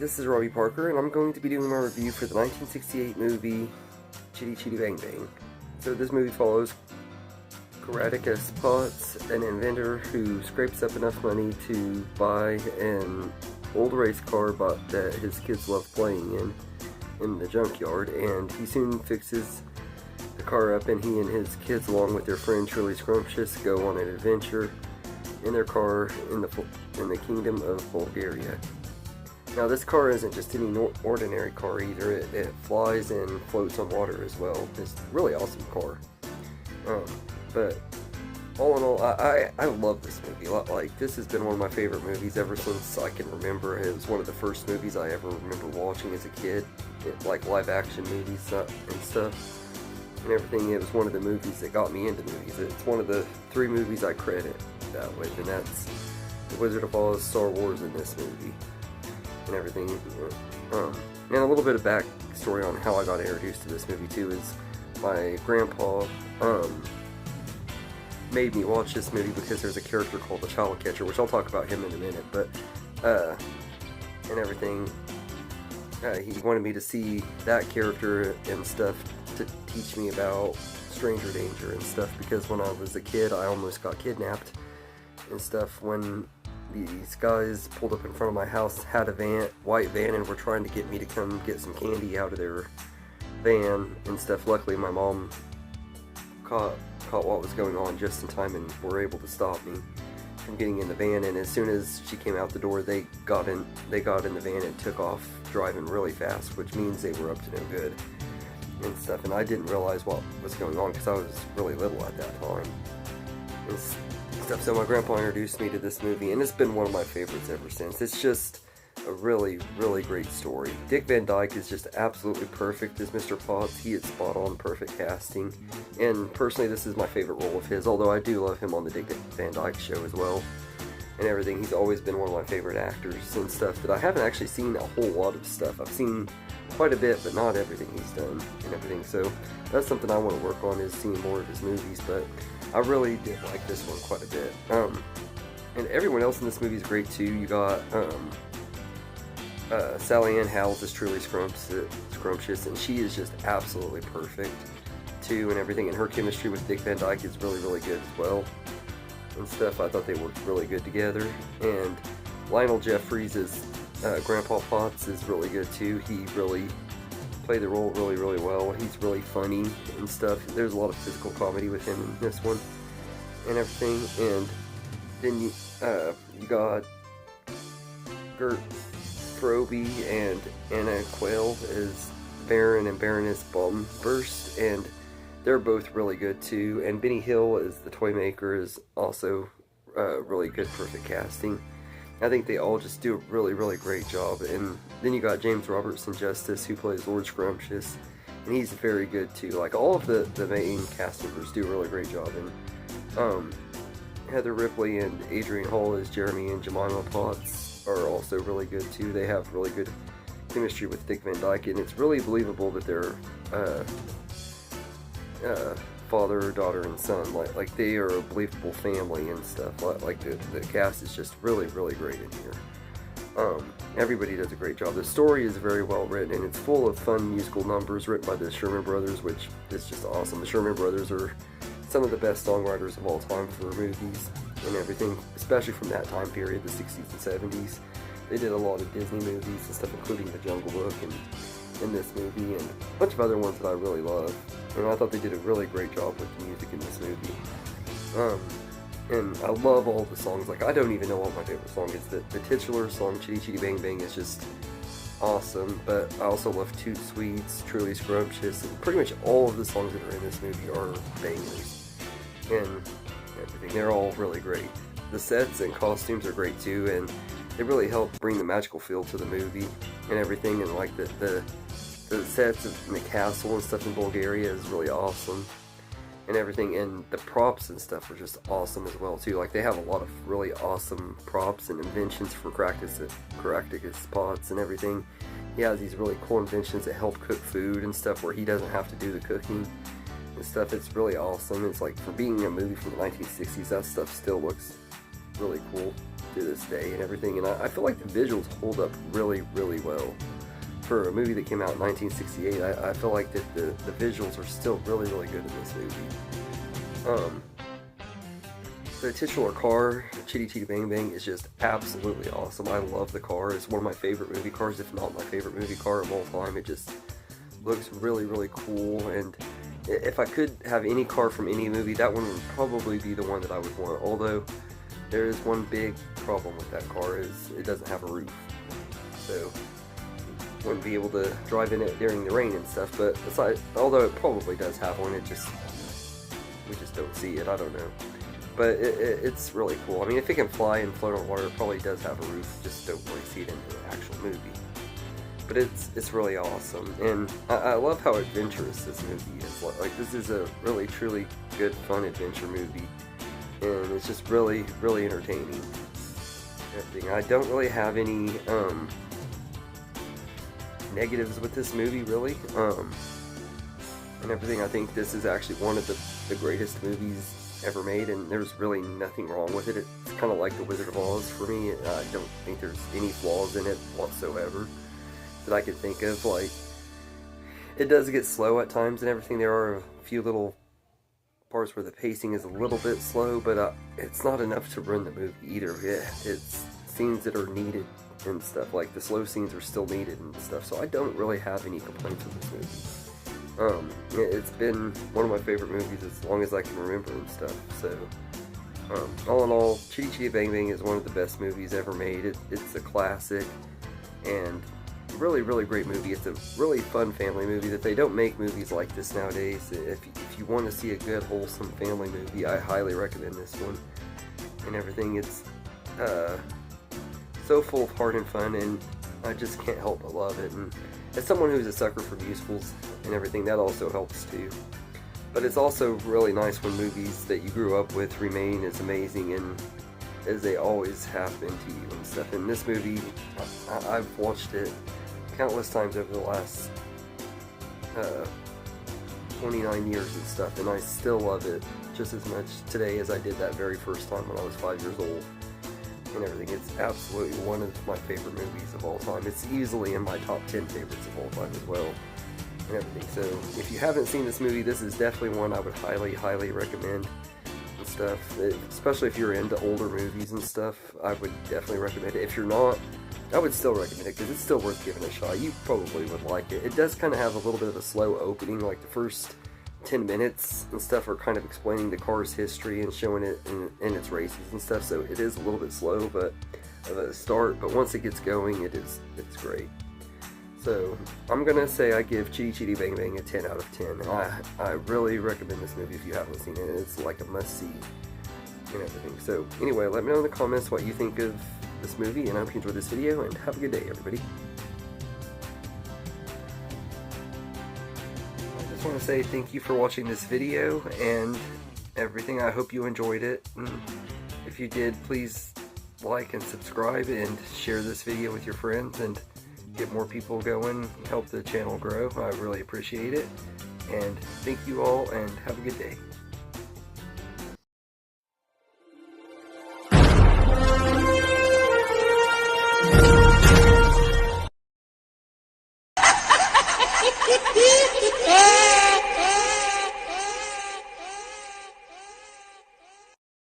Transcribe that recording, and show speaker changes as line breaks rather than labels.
this is Robbie Parker, and I'm going to be doing my review for the 1968 movie Chitty Chitty Bang Bang. So this movie follows Karadicus Potts, an inventor who scrapes up enough money to buy an old race car that his kids love playing in the junkyard, and he soon fixes the car up, and he and his kids, along with their friend Truly Scrumptious, go on an adventure in their car in the kingdom of Bulgaria. Now this car isn't just any ordinary car either. It flies and floats on water as well. It's a really awesome car. But all in all, I love this movie. Like, this has been one of my favorite movies ever since I can remember. It was one of the first movies I ever remember watching as a kid. Like live action movies and stuff and everything. It was one of the movies that got me into movies. It's one of the 3 movies I credit that with, and that's The Wizard of Oz, Star Wars, and this movie and everything. And a little bit of backstory on how I got introduced to this movie too is my grandpa made me watch this movie because there's a character called the Child Catcher, which I'll talk about him in a minute, but and everything. He wanted me to see that character and stuff to teach me about stranger danger and stuff, because when I was a kid I almost got kidnapped and stuff when these guys pulled up in front of my house, had a white van, and were trying to get me to come get some candy out of their van and stuff. Luckily my mom caught what was going on just in time and were able to stop me from getting in the van, and as soon as she came out the door, they got in the van and took off driving really fast, which means they were up to no good and stuff, and I didn't realize what was going on because I was really little at that time and stuff. So my grandpa introduced me to this movie, and it's been one of my favorites ever since. It's just a really, really great story. Dick Van Dyke is just absolutely perfect as Mr. Potts. He is spot on, perfect casting, and personally this is my favorite role of his, although I do love him on the Dick Van Dyke Show as well and everything. He's always been one of my favorite actors and stuff that I haven't actually seen a whole lot of stuff. I've seen quite a bit, but not everything he's done and everything, so that's something I want to work on, is seeing more of his movies, but I really did like this one quite a bit. And everyone else in this movie is great too. You got Sally Ann Howells is Truly Scrumptious, and she is just absolutely perfect too and everything, and her chemistry with Dick Van Dyke is really, really good as well and stuff. I thought they worked really good together. And Lionel Jeffries as Grandpa Potts is really good too. He really played the role really, really well. He's really funny and stuff. There's a lot of physical comedy with him in this one and everything. And then you got Gert Frobe and Anna Quayle as Baron and Baroness Bombburst, and they're both really good too. And Benny Hill as the toy maker is also really good, perfect casting. I think they all just do a really, really great job. And then you got James Robertson Justice, who plays Lord Scrumptious, and he's very good too. Like, all of the main cast members do a really great job. And Heather Ripley and Adrian Hall as Jeremy and Jemima Potts are also really good too. They have really good chemistry with Dick Van Dyke, and it's really believable that they're father, daughter, and son. Like they are a believable family and stuff. Like the cast is just really, really great in here. Everybody does a great job. The story is very well written, and it's full of fun musical numbers written by the Sherman Brothers, which is just awesome. The Sherman Brothers are some of the best songwriters of all time for movies and everything, especially from that time period, the 60s and 70s. They did a lot of Disney movies and stuff, including The Jungle Book and this movie, and a bunch of other ones that I really love. And I thought they did a really great job with the music in this movie. And I love all the songs. Like, I don't even know what my favorite song is. The titular song, Chitty Chitty Bang Bang, is just awesome, but I also love Toot Sweets, Truly Scrumptious, and pretty much all of the songs that are in this movie are bangers and everything. They're all really great. The sets and costumes are great too, and they really help bring the magical feel to the movie and everything. And like the sets in the castle and stuff in Bulgaria is really awesome and everything, and the props and stuff are just awesome as well too. Like, they have a lot of really awesome props and inventions for Karadicus Potts and everything. He has these really cool inventions that help cook food and stuff where he doesn't have to do the cooking and stuff. It's really awesome. It's like, for being a movie from the 1960s, that stuff still looks really cool to this day and everything, and I feel like the visuals hold up really, really well. For a movie that came out in 1968, I feel like that the visuals are still really, really good in this movie. The titular car, Chitty Chitty Bang Bang, is just absolutely awesome. I love the car. It's one of my favorite movie cars, if not my favorite movie car of all time. It just looks really, really cool, and if I could have any car from any movie, that one would probably be the one that I would want. Although, there is one big problem with that car, is it doesn't have a roof. So, wouldn't be able to drive in it during the rain and stuff, but aside, although it probably does have one, we just don't see it, I don't know. But it's really cool. I mean, if it can fly and float on water, it probably does have a roof, just don't really see it in the actual movie. But it's really awesome, and I love how adventurous this movie is. Like, this is a really, truly good, fun adventure movie, and it's just really, really entertaining. Everything. I don't really have any negatives with this movie, really, and everything. I think this is actually one of the greatest movies ever made, and there's really nothing wrong with it. It's kind of like The Wizard of Oz for me. I don't think there's any flaws in it whatsoever that I could think of. Like, it does get slow at times and everything. There are a few little parts where the pacing is a little bit slow, but it's not enough to ruin the movie either. It's scenes that are needed and stuff. Like, the slow scenes are still needed and stuff, so I don't really have any complaints with this movie. It's been one of my favorite movies as long as I can remember and stuff. So, all in all, Chitty Chitty Bang Bang is one of the best movies ever made. It's a classic, and really, really great movie. It's a really fun family movie that they don't make movies like this nowadays. If you want to see a good, wholesome family movie, I highly recommend this one and everything. It's so full of heart and fun, and I just can't help but love it. And as someone who's a sucker for musicals and everything, that also helps too. But it's also really nice when movies that you grew up with remain as amazing and as they always have been to you and stuff. And this movie, I've watched it countless times over the last 29 years and stuff, and I still love it just as much today as I did that very first time when I was 5 years old and everything. It's absolutely one of my favorite movies of all time. It's easily in my top 10 favorites of all time as well and everything. So if you haven't seen this movie, this is definitely one I would highly, highly recommend and stuff. Especially if you're into older movies and stuff, I would definitely recommend it. If you're not, I would still recommend it because it's still worth giving a shot. You probably would like it. It does kind of have a little bit of a slow opening, like the first 10 minutes and stuff are kind of explaining the car's history and showing it in its races and stuff, so it is a little bit slow but of a start, but once it gets going, it's great. So I'm gonna say I give Chitty Chitty Bang Bang a 10 out of 10. I really recommend this movie if you haven't seen it. It's like a must-see and everything. So anyway, let me know in the comments what you think of this movie, and I hope you enjoyed this video, and have a good day, everybody. I just want to say thank you for watching this video and everything. I hope you enjoyed it, and if you did, please like and subscribe and share this video with your friends and get more people going, help the channel grow. I really appreciate it, and thank you all, and have a good day.